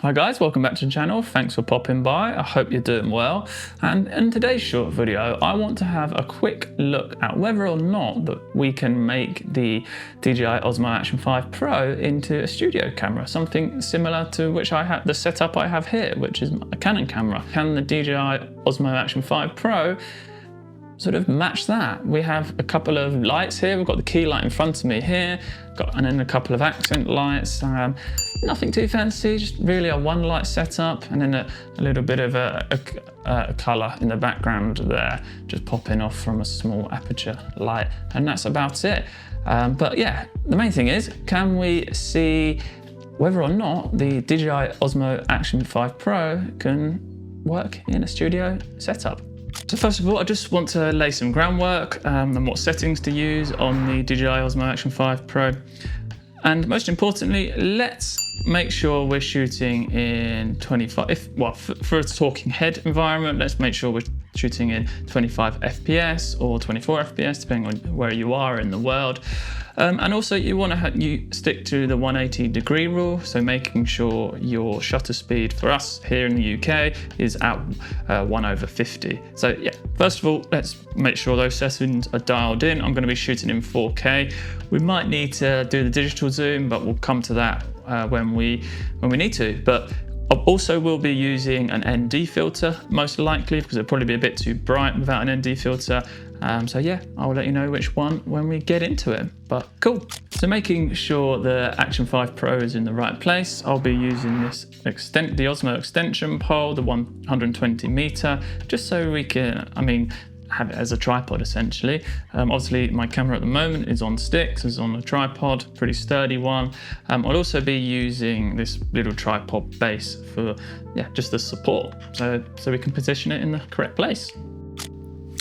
Hi guys, welcome back to the channel. Thanks for popping by. I hope you're doing well. And in today's short video, I want to have a quick look at whether or not that we can make the DJI Osmo Action 5 Pro into a studio camera, something similar to which I have the setup I have here, which is a Canon camera. Can the DJI Osmo Action 5 Pro sort of match that? We have a couple of lights here. We've got the key light in front of me here, and then a couple of accent lights. Nothing too fancy, just really a one light setup, and then a little bit of a colour in the background there, just popping off from a small aperture light, and that's about it. But yeah, the main thing is, can we see whether or not the DJI Osmo Action 5 Pro can work in a studio setup? So first of all, I just want to lay some groundwork and what settings to use on the DJI Osmo Action 5 Pro. And most importantly, let's make sure we're shooting in 25, for a talking head environment, let's make sure we're shooting in 25 FPS or 24 FPS, depending on where you are in the world. And also you want to stick to the 180-degree rule, so making sure your shutter speed for us here in the UK is at 1/50. So yeah, first of all, let's make sure those settings are dialed in. I'm going to be shooting in 4K. We might need to do the digital zoom, but we'll come to that when we need to. But I also will be using an ND filter, most likely, because it'll probably be a bit too bright without an ND filter. So yeah, I'll let you know which one when we get into it, but cool. So making sure the Action 5 Pro is in the right place, I'll be using the Osmo extension pole, the 120 meter, just so we can, have it as a tripod essentially. Obviously my camera at the moment is on sticks, is on a tripod, pretty sturdy one. I'll also be using this little tripod base for just the support, so we can position it in the correct place.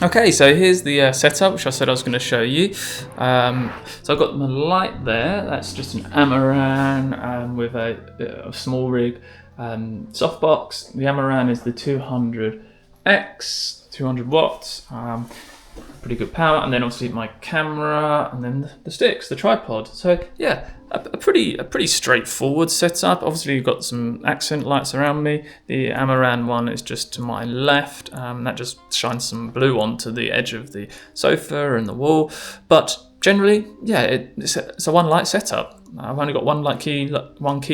Okay, so here's the setup, which I said I was going to show you. So I've got my light there, that's just an Amaran with a small rig softbox. The Amaran is the 200X, 200 watts, pretty good power, and then obviously my camera, and then the sticks, the tripod. So yeah, a pretty straightforward setup. Obviously you've got some accent lights around me. The Amaran one is just to my left, that just shines some blue onto the edge of the sofa and the wall. But generally, yeah, it's a one light setup. I've only got one key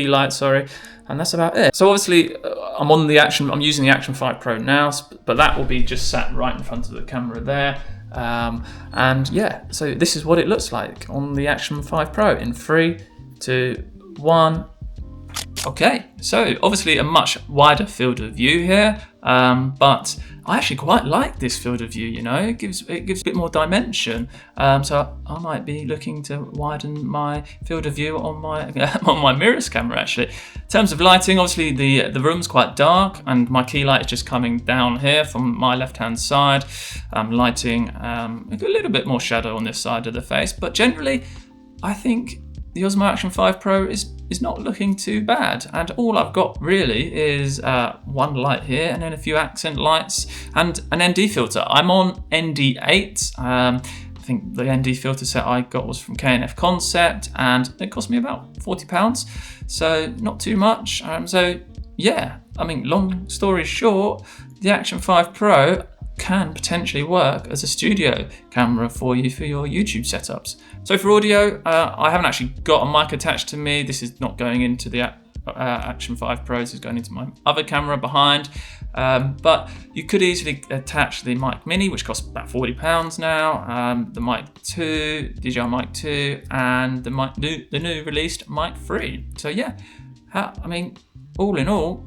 light, sorry, and that's about it. So obviously I'm using the Action 5 Pro now, but that will be just sat right in front of the camera there. And yeah, so this is what it looks like on the Action 5 Pro in 3, 2, 1. Okay, so obviously a much wider field of view here, but I actually quite like this field of view, you know, it gives a bit more dimension. So I might be looking to widen my field of view on my on my mirrorless camera actually. In terms of lighting, obviously the room's quite dark, and my key light is just coming down here from my left-hand side. Lighting a little bit more shadow on this side of the face, but generally I think the Osmo Action 5 Pro is not looking too bad, and all I've got really is one light here and then a few accent lights and an ND filter. I'm on ND8. I think the ND filter set I got was from K&F Concept, and it cost me about £40, so not too much. So yeah, long story short, the Action 5 Pro can potentially work as a studio camera for you for your YouTube setups. So for audio, I haven't actually got a mic attached to me. This is not going into the Action 5 Pro, this is going into my other camera behind. But you could easily attach the Mic Mini, which costs about £40 now, the Mic 2, DJI Mic 2, and the new released Mic 3. So yeah, all in all,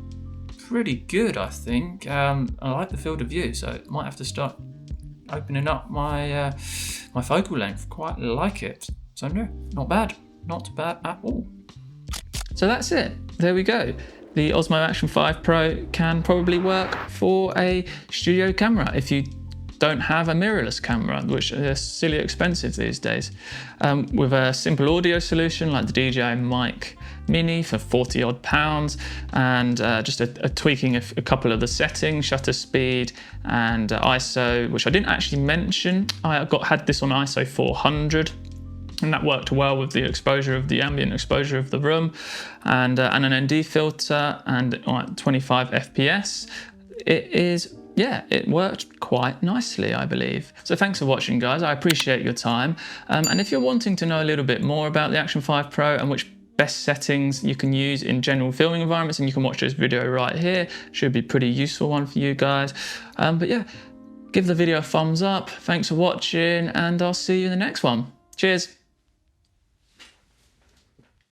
pretty good, I think. I like the field of view, so I might have to start opening up my my focal length. Quite like it. So no, not bad at all. So that's it. There we go. The Osmo Action 5 Pro can probably work for a studio camera if you don't have a mirrorless camera, which is silly expensive these days. With a simple audio solution like the DJI Mic Mini for 40 odd pounds, and just a tweaking of a couple of the settings, shutter speed and ISO, which I didn't actually mention. I had this on ISO 400. And that worked well with the exposure of the ambient exposure of the room, and an ND filter and 25 FPS. It worked quite nicely, I believe. So thanks for watching, guys. I appreciate your time. And if you're wanting to know a little bit more about the Action 5 Pro and which best settings you can use in general filming environments, and you can watch this video right here. Should be a pretty useful one for you guys. But yeah, give the video a thumbs up. Thanks for watching, and I'll see you in the next one. Cheers.